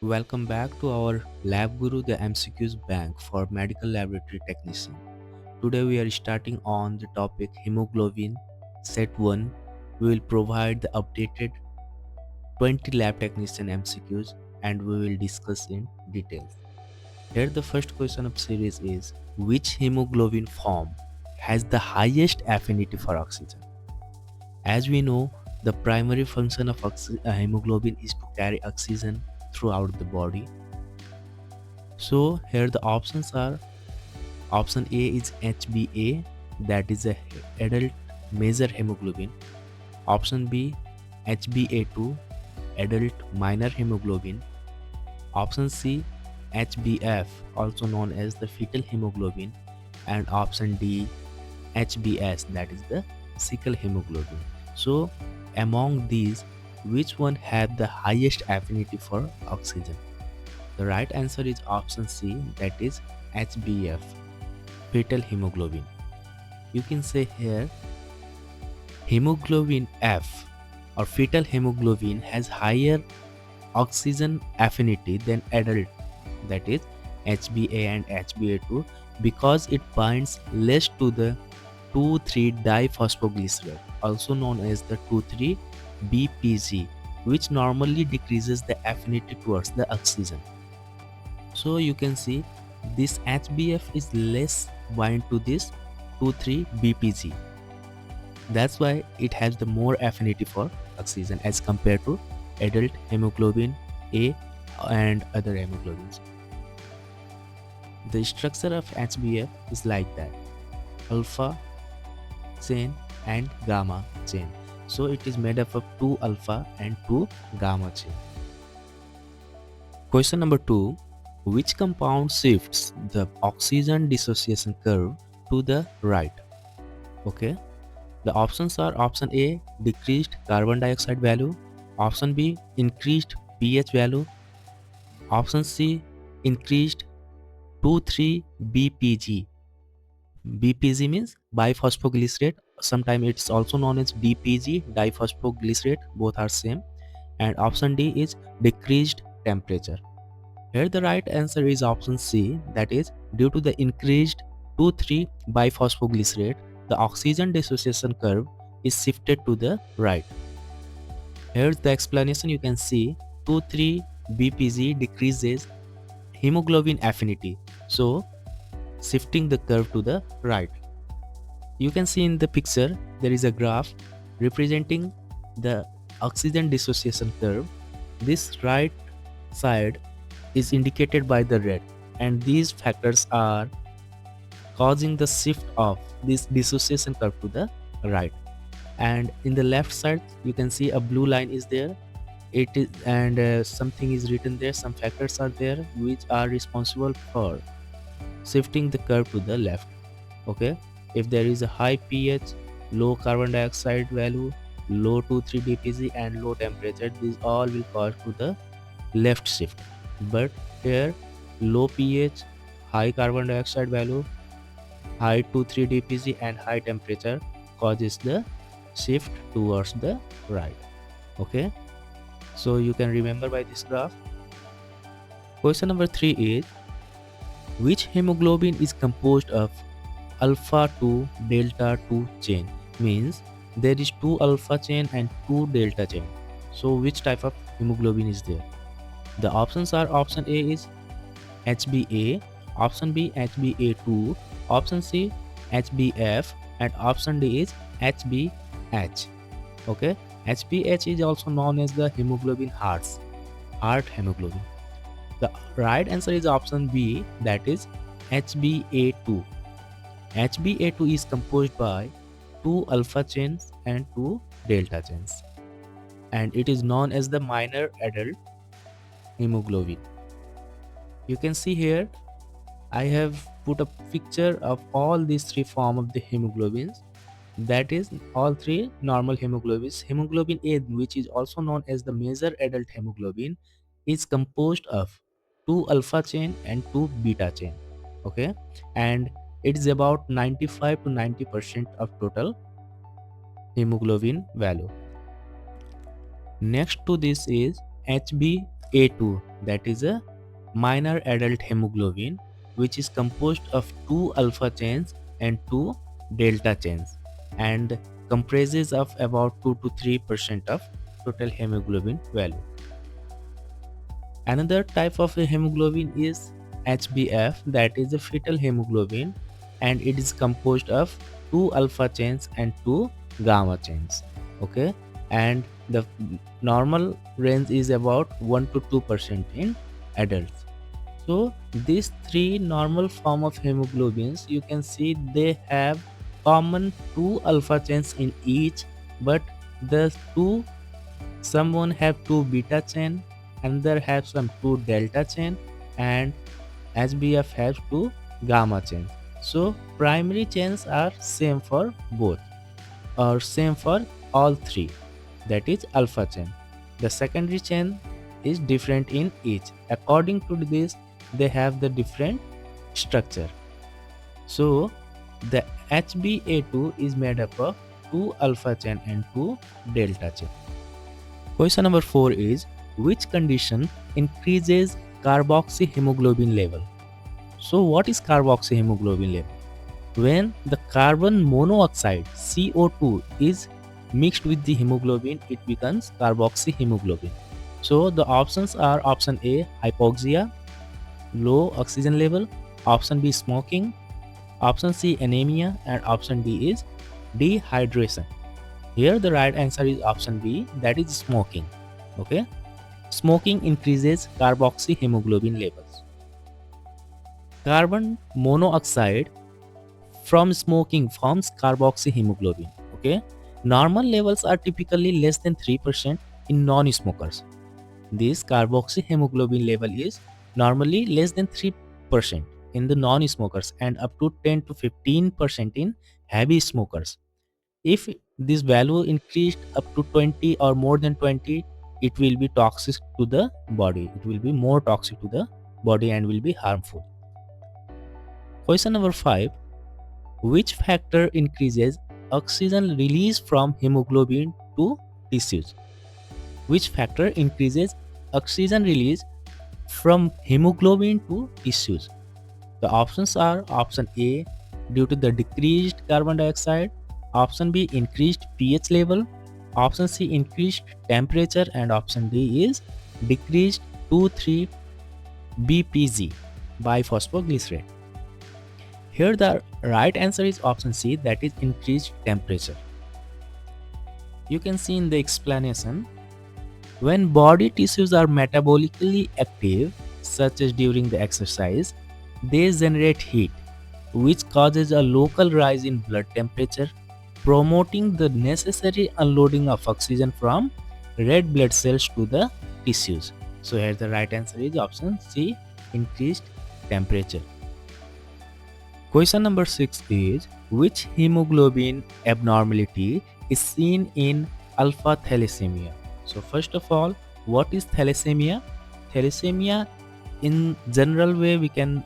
Welcome back to our Lab Guru, the MCQs bank for medical laboratory technician. Today we are starting on the topic hemoglobin set 1. We will provide the updated 20 lab technician MCQs and we will discuss in details. Here the first question of series is, which hemoglobin form has the highest affinity for oxygen? As we know, the primary function of hemoglobin is to carry oxygen throughout the body. So here the options are: option A is HbA, that is a adult major hemoglobin. Option B, HbA2, adult minor hemoglobin. Option C, HbF, also known as the fetal hemoglobin. And option D, HbS, that is the sickle hemoglobin. So among these, which one had the highest affinity for oxygen? The right answer is option C, that is HbF, fetal hemoglobin. You can say here hemoglobin F or fetal hemoglobin has higher oxygen affinity than adult, that is HbA and HbA2, because it binds less to the 2,3-diphosphoglycerol, also known as the 2,3-BPG, which normally decreases the affinity towards the oxygen. So you can see this HbF is less bind to this 2,3-BPG. That's why it has the more affinity for oxygen as compared to adult hemoglobin A and other hemoglobins. The structure of HbF is like that: alpha chain and gamma chain. So it is made up of 2 alpha and 2 gamma chain. Question number 2. Which compound shifts the oxygen dissociation curve to the right? Okay. The options are: option A, decreased carbon dioxide value; option B, increased pH value; option C, increased 2,3-BPG. BPG means biphosphoglycerate. Sometimes it's also known as DPG, diphosphoglycerate. Both are same. And option D is decreased temperature. Here the right answer is option C, that is due to the increased 2,3 biphosphoglycerate, the oxygen dissociation curve is shifted to the right. Here's the explanation. You can see 2,3 BPG decreases hemoglobin affinity, so shifting the curve to the right. You can see in the picture there is a graph representing the oxygen dissociation curve. This right side is indicated by the red, and these factors are causing the shift of this dissociation curve to the right. And in the left side you can see a blue line is there. It is, and something is written there, some factors are there which are responsible for shifting the curve to the left. Okay, if there is a high pH, low carbon dioxide value, low 2,3 dpg and low temperature, these all will cause to the left shift. But here low pH, high carbon dioxide value, high 2,3 dpg and high temperature causes the shift towards the right. Okay, so you can remember by this graph. Question number 3 is, which hemoglobin is composed of alpha to delta 2 chain? Means there is 2 alpha chain and 2 delta chain. So which type of hemoglobin is there? The options are: option A is HbA, option B HbA2, option C HbF, and option D is HbH. Okay, HbH is also known as the hemoglobin heart hemoglobin. The right answer is option B, that is HbA2. HbA2 is composed by 2 alpha chains and 2 delta chains, and it is known as the minor adult hemoglobin. You can see here I have put a picture of all these three forms of the hemoglobins. That is all three normal hemoglobins. Hemoglobin A, which is also known as the major adult hemoglobin, is composed of 2 alpha chain and 2 beta chain. Okay, and it is about 95 to 90% of total hemoglobin value. Next to this is HbA2. that is a minor adult hemoglobin, which is composed of 2 alpha chains and 2 delta chains and comprises of about 2 to 3% of total hemoglobin value. Another type of a hemoglobin is HbF, that is a fetal hemoglobin, and it is composed of 2 alpha chains and 2 gamma chains. Okay, and the normal range is about 1 to 2% in adults. So these three normal form of hemoglobins, you can see they have common 2 alpha chains in each, but the two, someone have 2 beta chain, another have some 2 delta chain, and HbF has 2 gamma chains. So primary chains are same for both or same for all three, that is alpha chain. The secondary chain is different in each. According to this, they have the different structure. So the HbA2 is made up of 2 alpha chain and 2 delta chain. Question number 4 is, which condition increases carboxyhemoglobin level? So what is carboxyhemoglobin level? When the carbon monoxide CO2 is mixed with the hemoglobin, it becomes carboxyhemoglobin. So the options are option A, hypoxia, low oxygen level, option B, smoking, option C, anemia, and option D is dehydration. Here the right answer is option B, that is smoking. Okay, smoking increases carboxyhemoglobin levels. Carbon monoxide from smoking forms carboxyhemoglobin. Okay, normal levels are typically less than 3% in non-smokers. This carboxyhemoglobin level is normally less than 3% in the non-smokers and up to 10 to 15% in heavy smokers. If this value increased up to 20 or more than 20, it will be toxic to the body. It will be more toxic to the body and will be harmful. Question number 5. Which factor increases oxygen release from hemoglobin to tissues? Which factor increases oxygen release from hemoglobin to tissues? The options are option A, due to the decreased carbon dioxide, option B, increased pH level, option C, increased temperature, and option D is decreased 2,3-BPG biphosphoglycerate. Here the right answer is option C, that is increased temperature. You can see in the explanation, when body tissues are metabolically active, such as during the exercise, they generate heat, which causes a local rise in blood temperature, promoting the necessary unloading of oxygen from red blood cells to the tissues. So here the right answer is option C, increased temperature. Question number 6 is, which hemoglobin abnormality is seen in alpha thalassemia? So first of all, what is thalassemia? Thalassemia, in general way, we can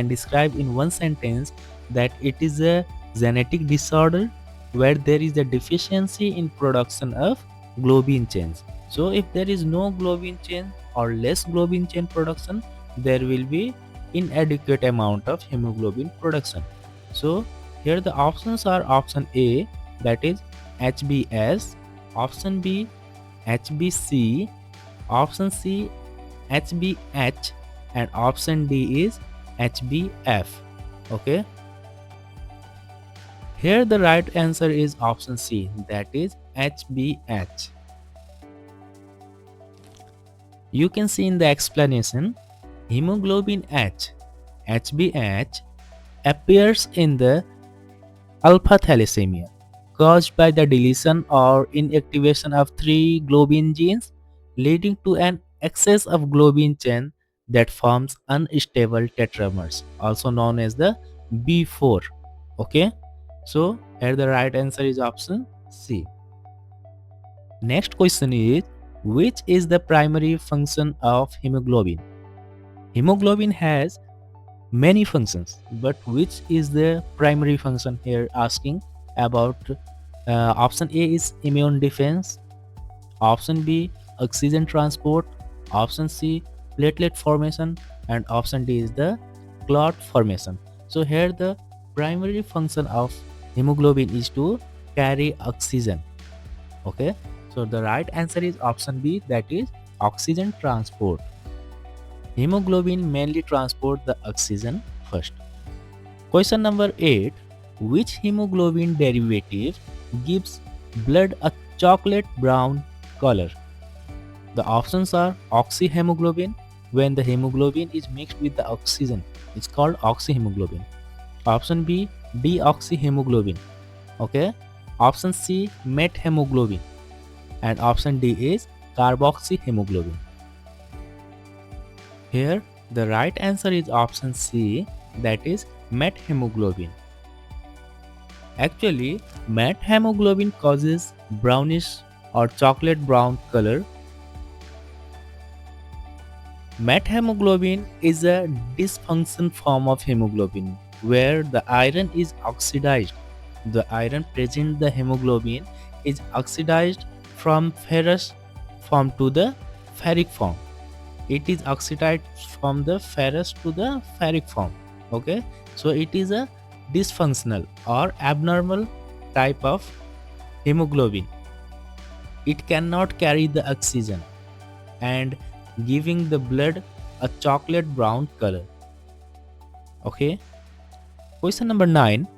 describe in one sentence that it is a genetic disorder where there is a deficiency in production of globin chains. So if there is no globin chain or less globin chain production, there will be inadequate amount of hemoglobin production. So here the options are option A, that is HbS, option B HbC, option C HbH, and option D is HbF. Okay, here the right answer is option C, that is HbH. You can see in the explanation, hemoglobin H, HbH, appears in the alpha thalassemia caused by the deletion or inactivation of 3 globin genes, leading to an excess of globin chain that forms unstable tetramers, also known as the B4. Okay, so here the right answer is option C. Next question is, which is the primary function of hemoglobin? Hemoglobin has many functions, but which is the primary function here asking about? Option A is immune defense, option B oxygen transport, Option C, platelet formation, and option D is the clot formation. So here the primary function of hemoglobin is to carry oxygen. Okay, so the right answer is option B, that is oxygen transport. Hemoglobin mainly transport the oxygen first. Question number 8. Which hemoglobin derivative gives blood a chocolate brown color? The options are oxyhemoglobin. When the hemoglobin is mixed with the oxygen, it's called oxyhemoglobin. Option B, deoxyhemoglobin. Okay. Option C, methemoglobin. And option D is carboxyhemoglobin. Here, the right answer is option C, that is methemoglobin. Actually, methemoglobin causes brownish or chocolate brown color. Methemoglobin is a dysfunction form of hemoglobin where the iron is oxidized. The iron present in the hemoglobin is oxidized from ferrous form to the ferric form. It is oxidized from the ferrous to the ferric form. Okay, so it is a dysfunctional or abnormal type of hemoglobin. It cannot carry the oxygen and giving the blood a chocolate brown color. Okay, question number 9.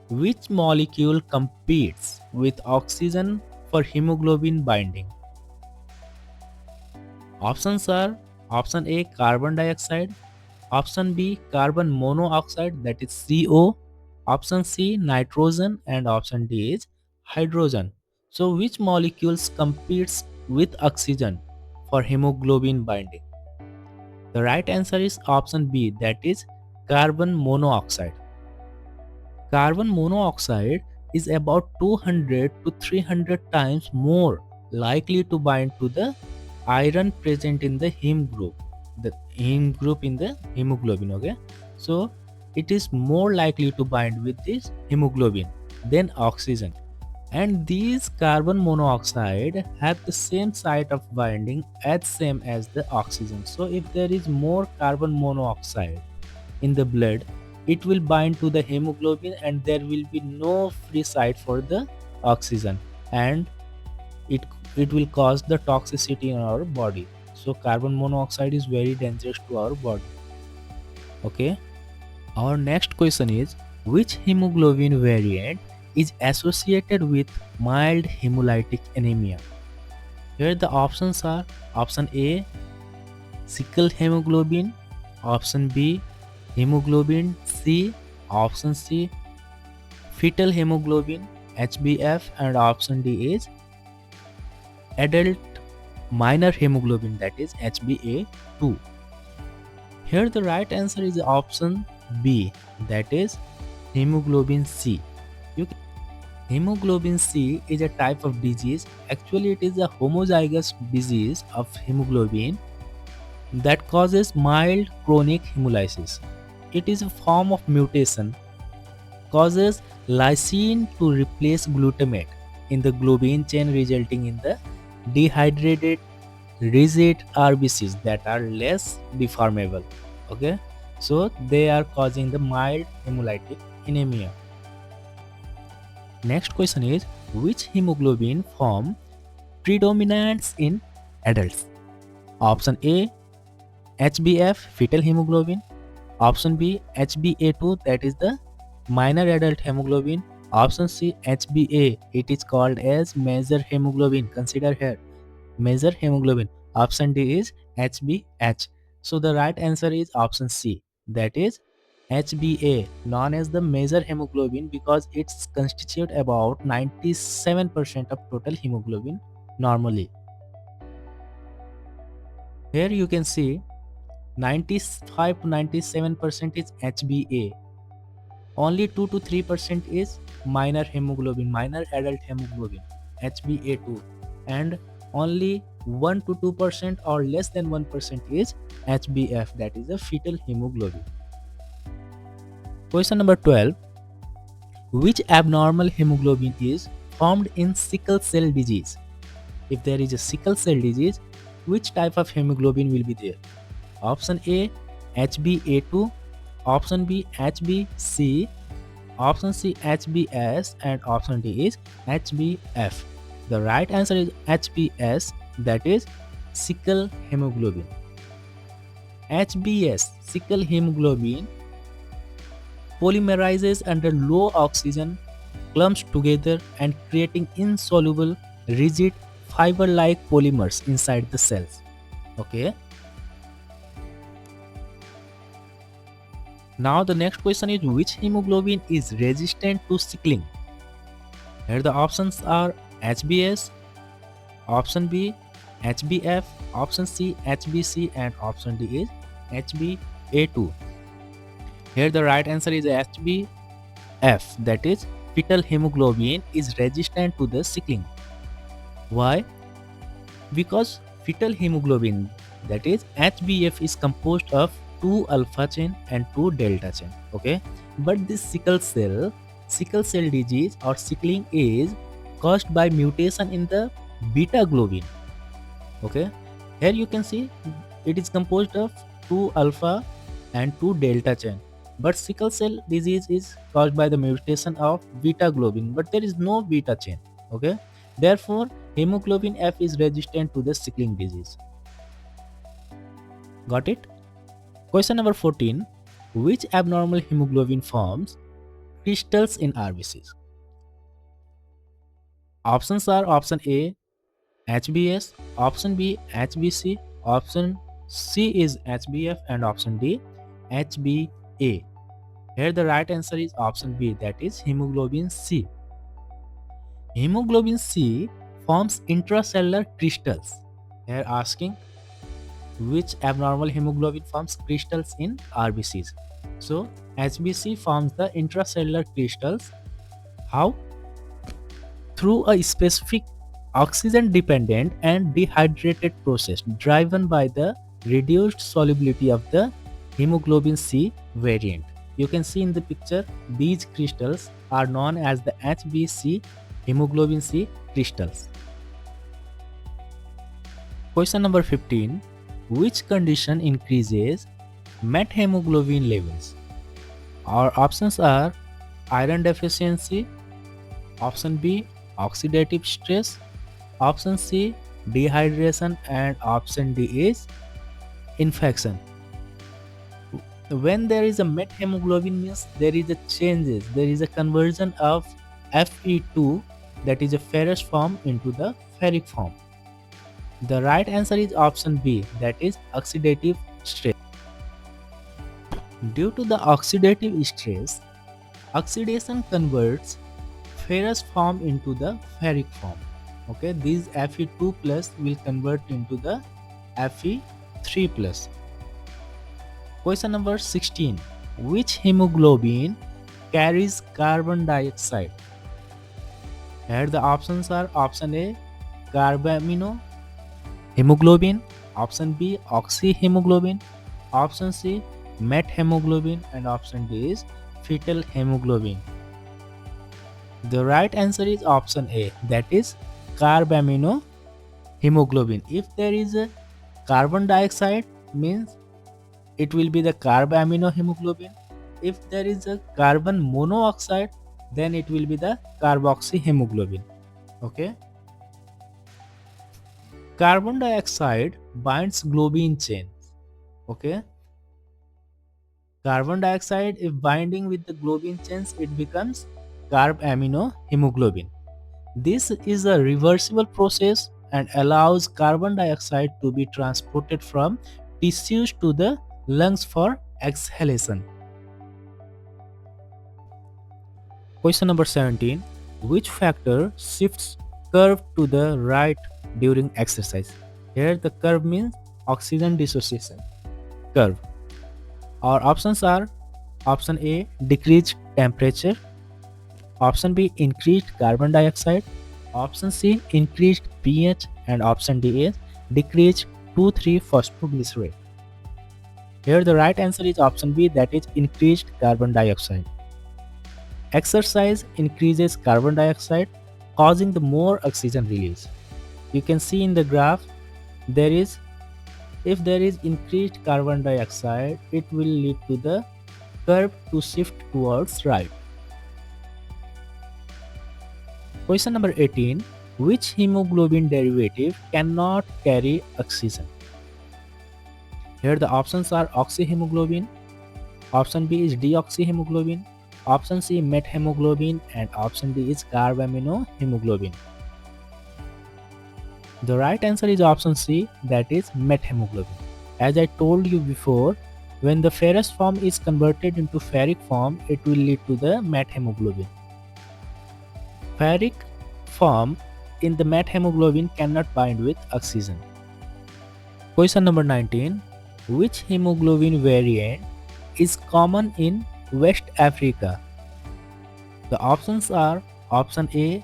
Which molecule competes with oxygen for hemoglobin binding? Options are option A, carbon dioxide, option B, carbon monoxide, that is CO, option C, nitrogen, and option D is hydrogen. So which molecules competes with oxygen for hemoglobin binding? The right answer is option B, that is carbon monoxide. Carbon monoxide is about 200 to 300 times more likely to bind to the iron present in the heme group, the heme group in the hemoglobin. Okay, so it is more likely to bind with this hemoglobin than oxygen. And these carbon monoxide have the same site of binding as same as the oxygen. So if there is more carbon monoxide in the blood, it will bind to the hemoglobin and there will be no free site for the oxygen, and it it will cause the toxicity in our body. So carbon monoxide is very dangerous to our body. Okay, our next question is, which hemoglobin variant is associated with mild hemolytic anemia? Here the options are option A, sickle hemoglobin, option B, hemoglobin C, option C, fetal hemoglobin HbF, and option D is adult minor hemoglobin, that is HbA2. Here the right answer is option B, that is hemoglobin C. Hemoglobin C is a type of disease. Actually, it is a homozygous disease of hemoglobin that causes mild chronic hemolysis. It is a form of mutation, causes lysine to replace glutamate in the globin chain, resulting in the dehydrated rigid RBCs that are less deformable. Okay, so they are causing the mild hemolytic anemia. Next question is, which hemoglobin form predominates in adults? Option A, HbF, fetal hemoglobin. Option B, HbA2, that is the minor adult hemoglobin. Option C, HbA, it is called as major hemoglobin. Consider here, major hemoglobin. Option D is HbH. So the right answer is option C, that is HbA, known as the major hemoglobin because it's constitute about 97% of total hemoglobin normally. Here you can see 95 to 97% is HbA. Only 2 to 3% is minor hemoglobin, minor adult hemoglobin, HbA2, and only 1 to 2% or less than 1% is HbF, that is a fetal hemoglobin. Question number 12. Which abnormal hemoglobin is formed in sickle cell disease? If there is a sickle cell disease, which type of hemoglobin will be there? Option A HbA2, option B HbC, option C HbS, and option D is HbF. The right answer is HbS, that is sickle hemoglobin. HbS, sickle hemoglobin, polymerizes under low oxygen, clumps together and creating insoluble, rigid, fiber-like polymers inside the cells. Okay. Now the next question is, which hemoglobin is resistant to sickling? Here the options are HbS, option B HbF, option C HbC, and option D is HbA2. Here the right answer is HbF, that is fetal hemoglobin is resistant to the sickling. Why? Because fetal hemoglobin, that is HbF, is composed of 2 alpha chain and 2 delta chain. Okay, but this sickle cell disease or sickling is caused by mutation in the beta globin. Okay, here you can see it is composed of 2 alpha and 2 delta chain, but sickle cell disease is caused by the mutation of beta globin, but there is no beta chain. Okay, therefore hemoglobin F is resistant to the sickling disease. Got it? Question number 14. Which abnormal hemoglobin forms crystals in RBCs? Options are option A HbS, option B HbC, option C is HbF, and option D HbA. Here the right answer is option B, that is hemoglobin C. Hemoglobin C forms intracellular crystals. Here asking which abnormal hemoglobin forms crystals in RBCs. So HbC forms the intracellular crystals. How? Through a specific oxygen dependent and dehydrated process driven by the reduced solubility of the hemoglobin C variant. You can see in the picture these crystals are known as the HbC hemoglobin C crystals. Question number 15. Which condition increases methemoglobin levels? Our options are iron deficiency, option B oxidative stress, option C dehydration, and option D is infection. When there is a methemoglobin means there is a changes, there is a conversion of Fe2, that is a ferrous form, into the ferric form. The right answer is option B, that is oxidative stress. Due to the oxidative stress, oxidation converts ferrous form into the ferric form. Okay, these Fe2 plus will convert into the Fe3 plus. Question number 16. Which hemoglobin carries carbon dioxide? Here the options are option A carbamino hemoglobin, option B oxyhemoglobin, option C methemoglobin, and option D is fetal hemoglobin. The right answer is option A, that is carbamino hemoglobin. If there is a carbon dioxide means it will be the carbamino hemoglobin. If there is a carbon monoxide, then it will be the carboxyhemoglobin. Okay. Carbon dioxide binds globin chains. Okay. Carbon dioxide, if binding with the globin chains, it becomes carbamino hemoglobin. This is a reversible process and allows carbon dioxide to be transported from tissues to the lungs for exhalation. Question number 17. Which factor shifts curve to the right during exercise? Here the curve means oxygen dissociation curve. Our options are option A decreased temperature, option B increased carbon dioxide, option C increased pH, and option D is decreased 2,3-phosphoglycerate. Here the right answer is option B, that is increased carbon dioxide. Exercise increases carbon dioxide, causing the more oxygen release. You can see in the graph there is if there is increased carbon dioxide, it will lead to the curve to shift towards right. Question number 18. Which hemoglobin derivative cannot carry oxygen? Here the options are oxyhemoglobin, option B is deoxyhemoglobin, option C methemoglobin, and option D is carbaminohemoglobin. The right answer is option C, that is methemoglobin. As I told you before, when the ferrous form is converted into ferric form, it will lead to the methemoglobin. Ferric form in the methemoglobin cannot bind with oxygen. Question number 19. Which hemoglobin variant is common in West Africa? The options are option A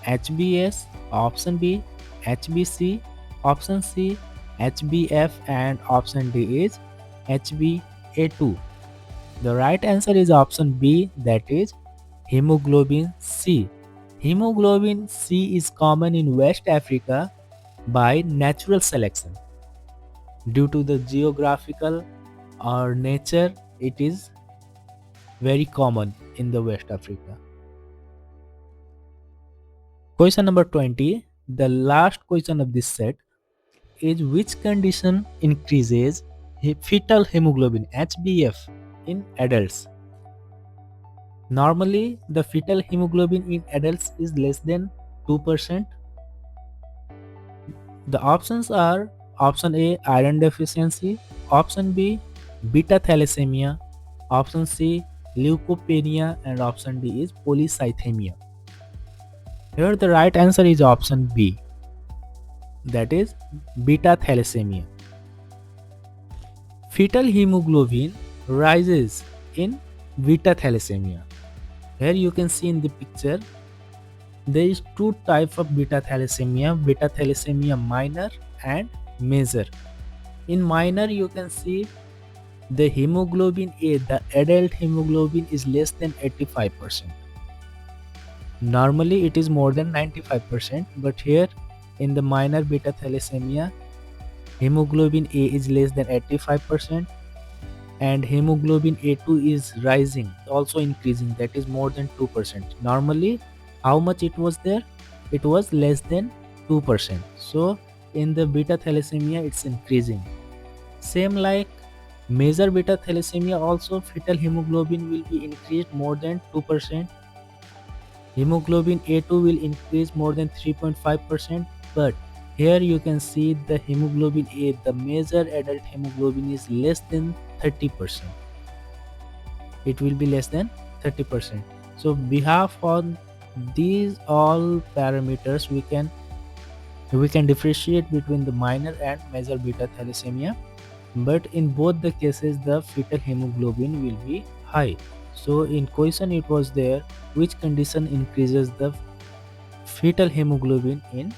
HBS, option B HBC, option C HBF, and option D is HbA2. The right answer is option B, that is hemoglobin C. Hemoglobin C is common in West Africa by natural selection. Due to the geographical or nature, it is very common in the West Africa. Question number 20, the last question of this set, is which condition increases fetal hemoglobin HbF in adults? Normally, the fetal hemoglobin in adults is less than 2%. The options are option A iron deficiency, option B beta thalassemia, option C leukopenia, and option D is polycythemia. Here the right answer is option B, that is beta thalassemia. Fetal hemoglobin rises in beta thalassemia. Here you can see in the picture, there is two types of beta thalassemia minor and major. In minor, you can see the hemoglobin A, the adult hemoglobin is less than 85%. Normally it is more than 95%, but here in the minor beta thalassemia, hemoglobin A is less than 85% and hemoglobin A2 is rising, also increasing, that is more than 2%. Normally, how much it was there? It was less than 2%. So in the beta thalassemia, it's increasing. Same like major beta thalassemia, also fetal hemoglobin will be increased more than 2%. Hemoglobin A2 will increase more than 3.5%, but here you can see the hemoglobin A, the major adult hemoglobin is less than 30%. It will be less than 30%. So behalf on these all parameters, we can differentiate between the minor and major beta thalassemia, but in both the cases the fetal hemoglobin will be high. So in question it was there, which condition increases the fetal hemoglobin in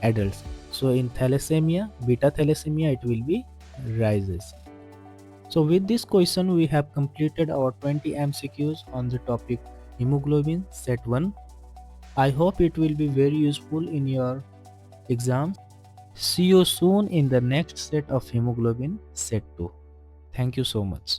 adults? So in thalassemia, beta thalassemia, it will be rises. So with this question we have completed our 20 MCQs on the topic hemoglobin set 1. I hope it will be very useful in your exams. See you soon in the next set of hemoglobin set 2. Thank you so much.